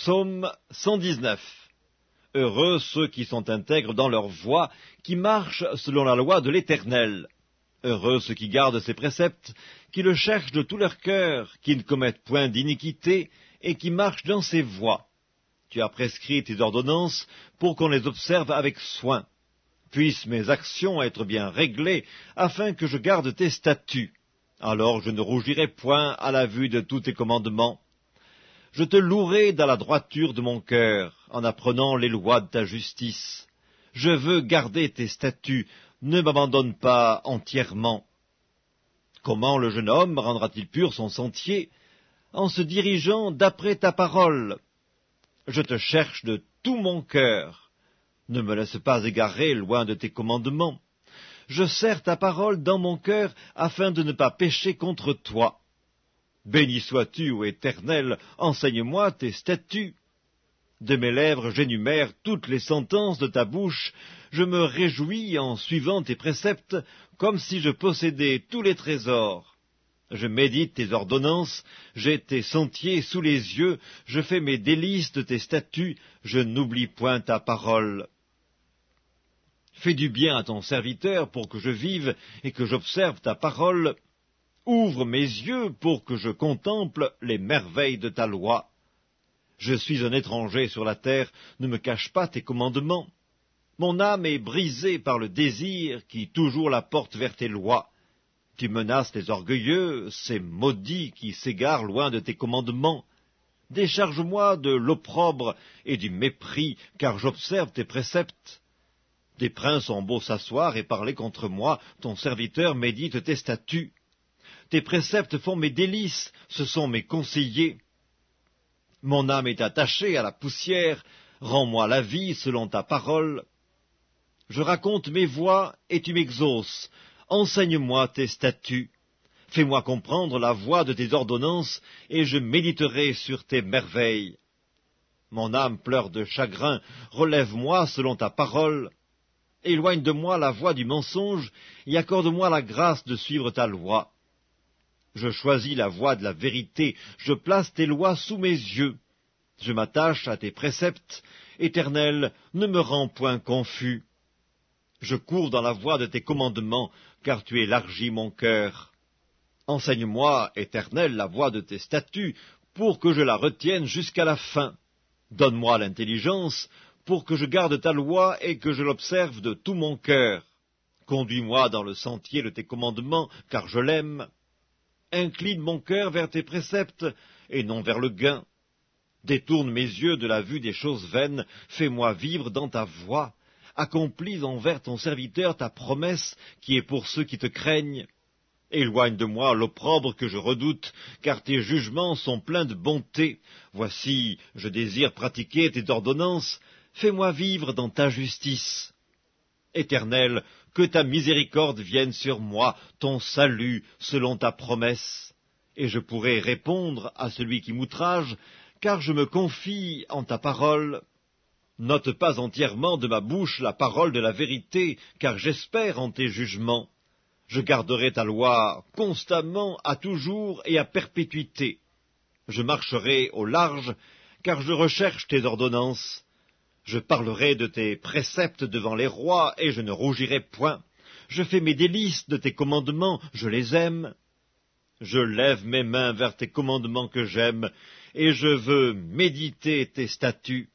Psaume 119. Heureux ceux qui sont intègres dans leur voie, qui marchent selon la loi de l'Éternel. Heureux ceux qui gardent ses préceptes, qui le cherchent de tout leur cœur, qui ne commettent point d'iniquité, et qui marchent dans ses voies. Tu as prescrit tes ordonnances pour qu'on les observe avec soin. Puissent mes actions être bien réglées, afin que je garde tes statuts. Alors je ne rougirai point à la vue de tous tes commandements. Je te louerai dans la droiture de mon cœur, en apprenant les lois de ta justice. Je veux garder tes statuts, ne m'abandonne pas entièrement. Comment le jeune homme rendra-t-il pur son sentier? En se dirigeant d'après ta parole. Je te cherche de tout mon cœur. Ne me laisse pas égarer loin de tes commandements. Je serre ta parole dans mon cœur, afin de ne pas pécher contre toi. Béni sois-tu, ô Éternel, enseigne-moi tes statuts. De mes lèvres j'énumère toutes les sentences de ta bouche, je me réjouis en suivant tes préceptes, comme si je possédais tous les trésors. Je médite tes ordonnances, j'ai tes sentiers sous les yeux, je fais mes délices de tes statuts, je n'oublie point ta parole. Fais du bien à ton serviteur pour que je vive et que j'observe ta parole. Ouvre mes yeux pour que je contemple les merveilles de ta loi. Je suis un étranger sur la terre, ne me cache pas tes commandements. Mon âme est brisée par le désir qui toujours la porte vers tes lois. Tu menaces les orgueilleux, ces maudits qui s'égarent loin de tes commandements. Décharge-moi de l'opprobre et du mépris, car j'observe tes préceptes. Des princes ont beau s'asseoir et parler contre moi, ton serviteur médite tes statuts. Tes préceptes font mes délices, ce sont mes conseillers. Mon âme est attachée à la poussière, rends-moi la vie selon ta parole. Je raconte mes voies et tu m'exauces, enseigne-moi tes statuts. Fais-moi comprendre la voie de tes ordonnances, et je méditerai sur tes merveilles. Mon âme pleure de chagrin, relève-moi selon ta parole. Éloigne de moi la voie du mensonge, et accorde-moi la grâce de suivre ta loi. Je choisis la voie de la vérité, je place tes lois sous mes yeux. Je m'attache à tes préceptes, Éternel, ne me rends point confus. Je cours dans la voie de tes commandements, car tu élargis mon cœur. Enseigne-moi, Éternel, la voie de tes statuts, pour que je la retienne jusqu'à la fin. Donne-moi l'intelligence, pour que je garde ta loi et que je l'observe de tout mon cœur. Conduis-moi dans le sentier de tes commandements, car je l'aime. Incline mon cœur vers tes préceptes, et non vers le gain. Détourne mes yeux de la vue des choses vaines, fais-moi vivre dans ta voie. Accomplis envers ton serviteur ta promesse, qui est pour ceux qui te craignent. Éloigne de moi l'opprobre que je redoute, car tes jugements sont pleins de bonté. Voici, je désire pratiquer tes ordonnances, fais-moi vivre dans ta justice. Éternel, que ta miséricorde vienne sur moi, ton salut selon ta promesse. Et je pourrai répondre à celui qui m'outrage, car je me confie en ta parole. N'ôte pas entièrement de ma bouche la parole de la vérité, car j'espère en tes jugements. Je garderai ta loi constamment, à toujours et à perpétuité. Je marcherai au large, car je recherche tes ordonnances. Je parlerai de tes préceptes devant les rois, et je ne rougirai point. Je fais mes délices de tes commandements, je les aime. Je lève mes mains vers tes commandements que j'aime, et je veux méditer tes statuts.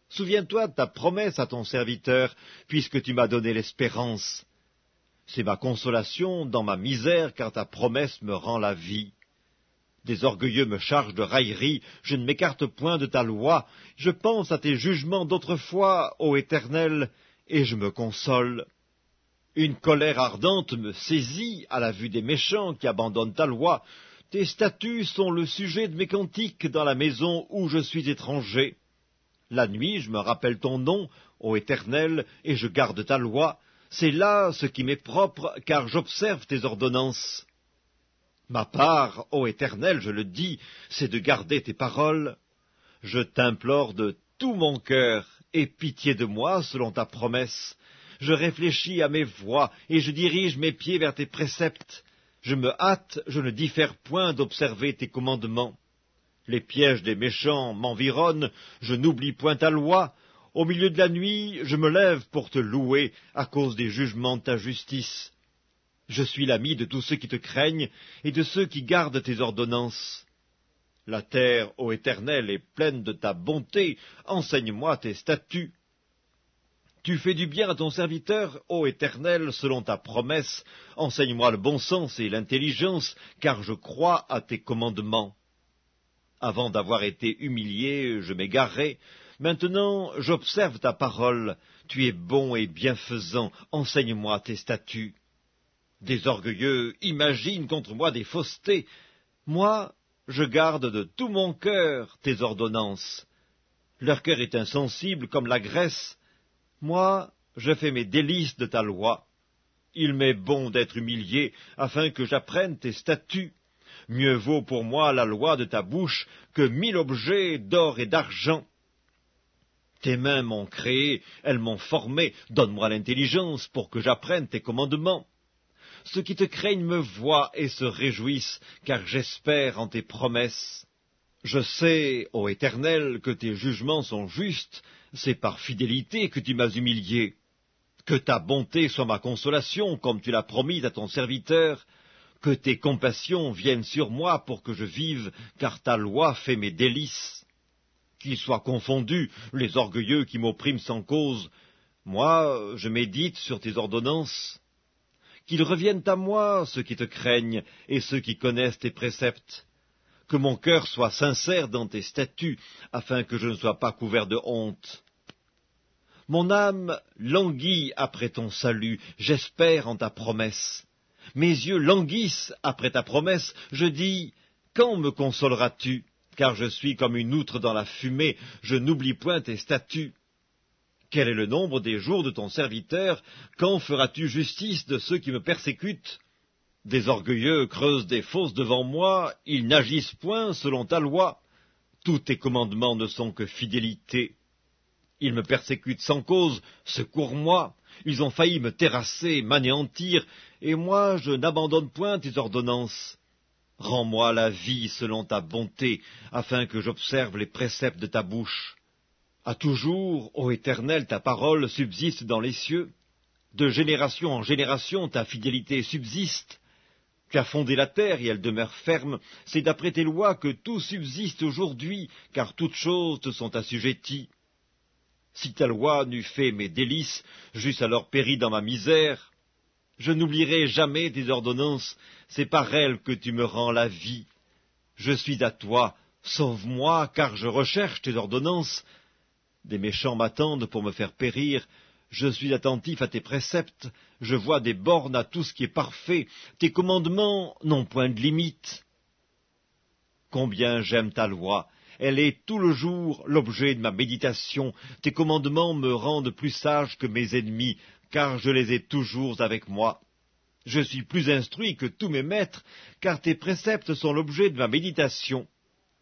Souviens-toi de ta promesse à ton serviteur, puisque tu m'as donné l'espérance. C'est ma consolation dans ma misère, car ta promesse me rend la vie. Des orgueilleux me chargent de railleries, je ne m'écarte point de ta loi. Je pense à tes jugements d'autrefois, ô Éternel, et je me console. Une colère ardente me saisit à la vue des méchants qui abandonnent ta loi. Tes statuts sont le sujet de mes cantiques dans la maison où je suis étranger. La nuit, je me rappelle ton nom, ô Éternel, et je garde ta loi. C'est là ce qui m'est propre, car j'observe tes ordonnances. Ma part, ô Éternel, je le dis, c'est de garder tes paroles. Je t'implore de tout mon cœur, aie pitié de moi selon ta promesse. Je réfléchis à mes voies, et je dirige mes pieds vers tes préceptes. Je me hâte, je ne diffère point d'observer tes commandements. Les pièges des méchants m'environnent, je n'oublie point ta loi. Au milieu de la nuit, je me lève pour te louer à cause des jugements de ta justice. Je suis l'ami de tous ceux qui te craignent et de ceux qui gardent tes ordonnances. La terre, ô Éternel, est pleine de ta bonté, enseigne-moi tes statuts. Tu fais du bien à ton serviteur, ô Éternel, selon ta promesse, enseigne-moi le bon sens et l'intelligence, car je crois à tes commandements. Avant d'avoir été humilié, je m'égarais. Maintenant, j'observe ta parole. Tu es bon et bienfaisant. Enseigne-moi tes statuts. Des orgueilleux imaginent contre moi des faussetés. Moi, je garde de tout mon cœur tes ordonnances. Leur cœur est insensible comme la graisse. Moi, je fais mes délices de ta loi. Il m'est bon d'être humilié afin que j'apprenne tes statuts. Mieux vaut pour moi la loi de ta bouche que 1000 objets d'or et d'argent. Tes mains m'ont créé, elles m'ont formé, donne-moi l'intelligence pour que j'apprenne tes commandements. Ceux qui te craignent me voient et se réjouissent, car j'espère en tes promesses. Je sais, ô Éternel, que tes jugements sont justes, c'est par fidélité que tu m'as humilié. Que ta bonté soit ma consolation, comme tu l'as promis à ton serviteur. Que tes compassions viennent sur moi pour que je vive, car ta loi fait mes délices. Qu'ils soient confondus les orgueilleux qui m'oppriment sans cause. Moi, je médite sur tes ordonnances. Qu'ils reviennent à moi, ceux qui te craignent, et ceux qui connaissent tes préceptes. Que mon cœur soit sincère dans tes statuts, afin que je ne sois pas couvert de honte. Mon âme languit après ton salut, j'espère en ta promesse. Mes yeux languissent après ta promesse, je dis, quand me consoleras-tu? Car je suis comme une outre dans la fumée, je n'oublie point tes statuts. Quel est le nombre des jours de ton serviteur? Quand feras-tu justice de ceux qui me persécutent? Des orgueilleux creusent des fosses devant moi, ils n'agissent point selon ta loi. Tous tes commandements ne sont que fidélité. Ils me persécutent sans cause, secours-moi. Ils ont failli me terrasser, m'anéantir, et moi je n'abandonne point tes ordonnances. Rends-moi la vie selon ta bonté, afin que j'observe les préceptes de ta bouche. À toujours, ô Éternel, ta parole subsiste dans les cieux. De génération en génération, ta fidélité subsiste. Tu as fondé la terre et elle demeure ferme. C'est d'après tes lois que tout subsiste aujourd'hui, car toutes choses te sont assujetties. Si ta loi n'eût fait mes délices, j'eusse alors péri dans ma misère. Je n'oublierai jamais tes ordonnances, c'est par elles que tu me rends la vie. Je suis à toi, sauve-moi, car je recherche tes ordonnances. Des méchants m'attendent pour me faire périr. Je suis attentif à tes préceptes, je vois des bornes à tout ce qui est parfait. Tes commandements n'ont point de limite. Combien j'aime ta loi! Elle est tout le jour l'objet de ma méditation. Tes commandements me rendent plus sage que mes ennemis, car je les ai toujours avec moi. Je suis plus instruit que tous mes maîtres, car tes préceptes sont l'objet de ma méditation.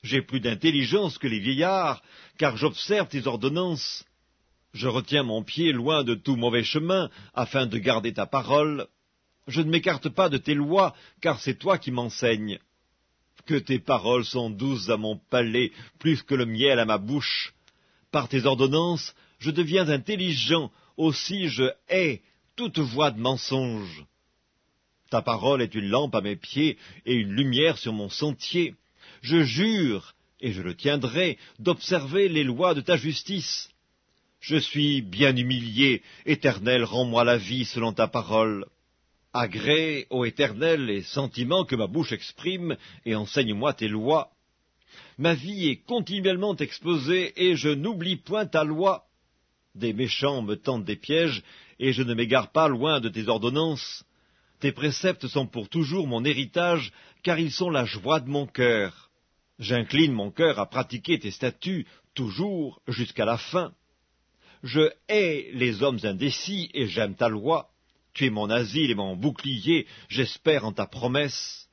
J'ai plus d'intelligence que les vieillards, car j'observe tes ordonnances. Je retiens mon pied loin de tout mauvais chemin, afin de garder ta parole. Je ne m'écarte pas de tes lois, car c'est toi qui m'enseignes. Que tes paroles sont douces à mon palais, plus que le miel à ma bouche. Par tes ordonnances, je deviens intelligent, aussi je hais toute voix de mensonge. Ta parole est une lampe à mes pieds et une lumière sur mon sentier. Je jure, et je le tiendrai, d'observer les lois de ta justice. Je suis bien humilié, Éternel, rends-moi la vie selon ta parole. Agrée, ô Éternel, les sentiments que ma bouche exprime, et enseigne-moi tes lois. Ma vie est continuellement exposée, et je n'oublie point ta loi. Des méchants me tendent des pièges, et je ne m'égare pas loin de tes ordonnances. Tes préceptes sont pour toujours mon héritage, car ils sont la joie de mon cœur. J'incline mon cœur à pratiquer tes statuts, toujours jusqu'à la fin. Je hais les hommes indécis, et j'aime ta loi. Tu es mon asile et mon bouclier, j'espère en ta promesse.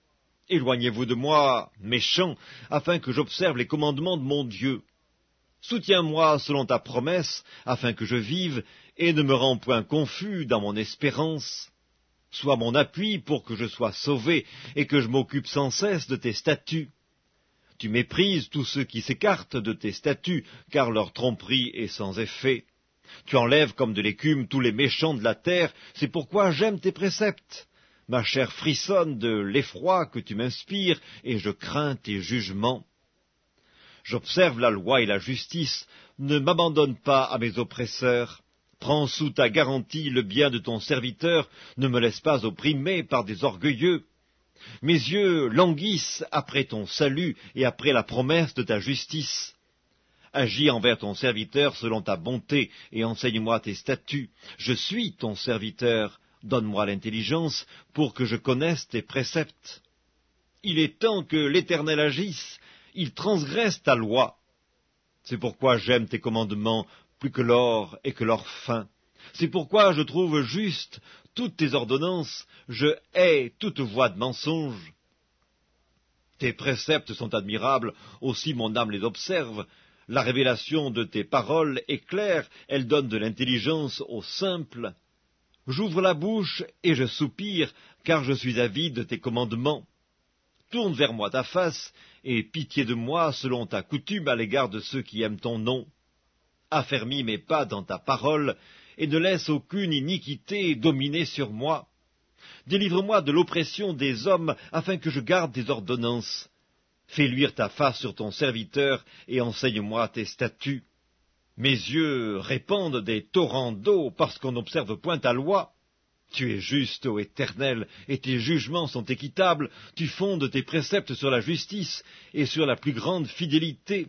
Éloignez-vous de moi, méchants, afin que j'observe les commandements de mon Dieu. Soutiens-moi selon ta promesse, afin que je vive, et ne me rends point confus dans mon espérance. Sois mon appui pour que je sois sauvé, et que je m'occupe sans cesse de tes statuts. Tu méprises tous ceux qui s'écartent de tes statuts, car leur tromperie est sans effet. Tu enlèves comme de l'écume tous les méchants de la terre, c'est pourquoi j'aime tes préceptes. Ma chair frissonne de l'effroi que tu m'inspires, et je crains tes jugements. J'observe la loi et la justice, ne m'abandonne pas à mes oppresseurs. Prends sous ta garantie le bien de ton serviteur, ne me laisse pas opprimer par des orgueilleux. Mes yeux languissent après ton salut et après la promesse de ta justice. Agis envers ton serviteur selon ta bonté et enseigne-moi tes statuts. Je suis ton serviteur, donne-moi l'intelligence pour que je connaisse tes préceptes. Il est temps que l'Éternel agisse, il transgresse ta loi. C'est pourquoi j'aime tes commandements plus que l'or et que l'or fin. C'est pourquoi je trouve juste toutes tes ordonnances, je hais toute voie de mensonge. Tes préceptes sont admirables, aussi mon âme les observe. La révélation de tes paroles est claire, elle donne de l'intelligence aux simples. J'ouvre la bouche et je soupire, car je suis avide de tes commandements. Tourne vers moi ta face, et pitié de moi selon ta coutume à l'égard de ceux qui aiment ton nom. Affermis mes pas dans ta parole, et ne laisse aucune iniquité dominer sur moi. Délivre-moi de l'oppression des hommes, afin que je garde tes ordonnances. Fais luire ta face sur ton serviteur, et enseigne-moi tes statuts. Mes yeux répandent des torrents d'eau, parce qu'on n'observe point ta loi. Tu es juste, ô Éternel, et tes jugements sont équitables. Tu fondes tes préceptes sur la justice et sur la plus grande fidélité.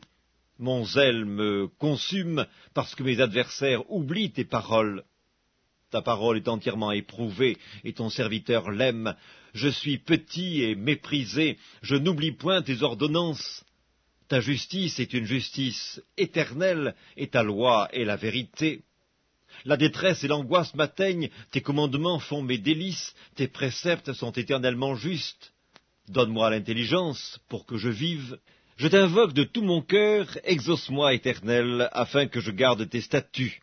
Mon zèle me consume, parce que mes adversaires oublient tes paroles. Ta parole est entièrement éprouvée, et ton serviteur l'aime. Je suis petit et méprisé, je n'oublie point tes ordonnances. Ta justice est une justice éternelle, et ta loi est la vérité. La détresse et l'angoisse m'atteignent, tes commandements font mes délices, tes préceptes sont éternellement justes. Donne-moi l'intelligence pour que je vive. Je t'invoque de tout mon cœur, exauce-moi, Éternel, afin que je garde tes statuts.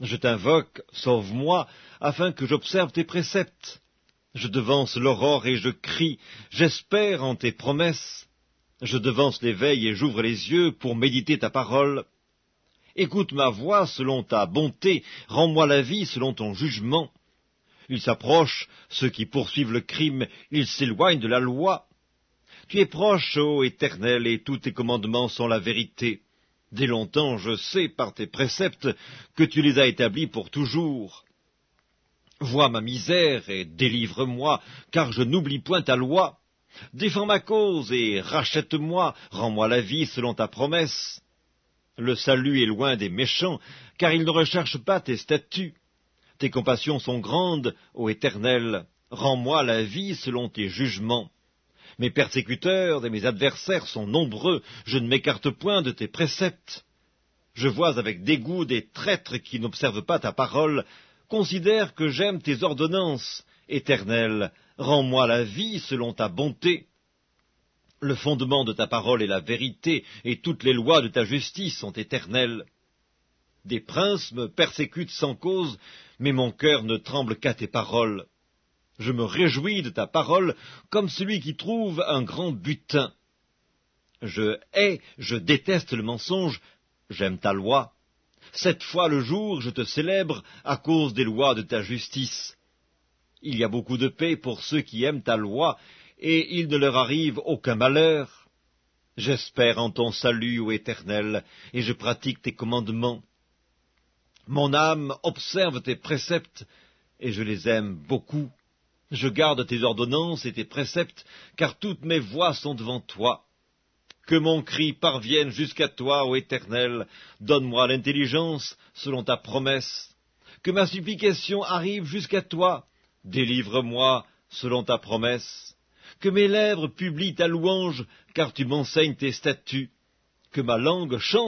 Je t'invoque, sauve-moi, afin que j'observe tes préceptes. Je devance l'aurore et je crie, j'espère en tes promesses. Je devance l'éveil et j'ouvre les yeux pour méditer ta parole. Écoute ma voix selon ta bonté, rends-moi la vie selon ton jugement. Ils s'approchent, ceux qui poursuivent le crime, ils s'éloignent de la loi. Tu es proche, ô Éternel, et tous tes commandements sont la vérité. Dès longtemps, je sais par tes préceptes que tu les as établis pour toujours. Vois ma misère et délivre-moi, car je n'oublie point ta loi. Défends ma cause et rachète-moi, rends-moi la vie selon ta promesse. Le salut est loin des méchants, car ils ne recherchent pas tes statuts. Tes compassions sont grandes, ô Éternel, rends-moi la vie selon tes jugements. Mes persécuteurs et mes adversaires sont nombreux, je ne m'écarte point de tes préceptes. Je vois avec dégoût des traîtres qui n'observent pas ta parole. Considère que j'aime tes ordonnances. Éternel, rends-moi la vie selon ta bonté. Le fondement de ta parole est la vérité, et toutes les lois de ta justice sont éternelles. Des princes me persécutent sans cause, mais mon cœur ne tremble qu'à tes paroles. Je me réjouis de ta parole comme celui qui trouve un grand butin. Je hais, je déteste le mensonge, j'aime ta loi. 7 fois le jour je te célèbre à cause des lois de ta justice. Il y a beaucoup de paix pour ceux qui aiment ta loi, et il ne leur arrive aucun malheur. J'espère en ton salut, ô Éternel, et je pratique tes commandements. Mon âme observe tes préceptes, et je les aime beaucoup. Je garde tes ordonnances et tes préceptes, car toutes mes voies sont devant toi. Que mon cri parvienne jusqu'à toi, ô Éternel, donne-moi l'intelligence selon ta promesse. Que ma supplication arrive jusqu'à toi, délivre-moi selon ta promesse. Que mes lèvres publient ta louange, car tu m'enseignes tes statuts. Que ma langue chante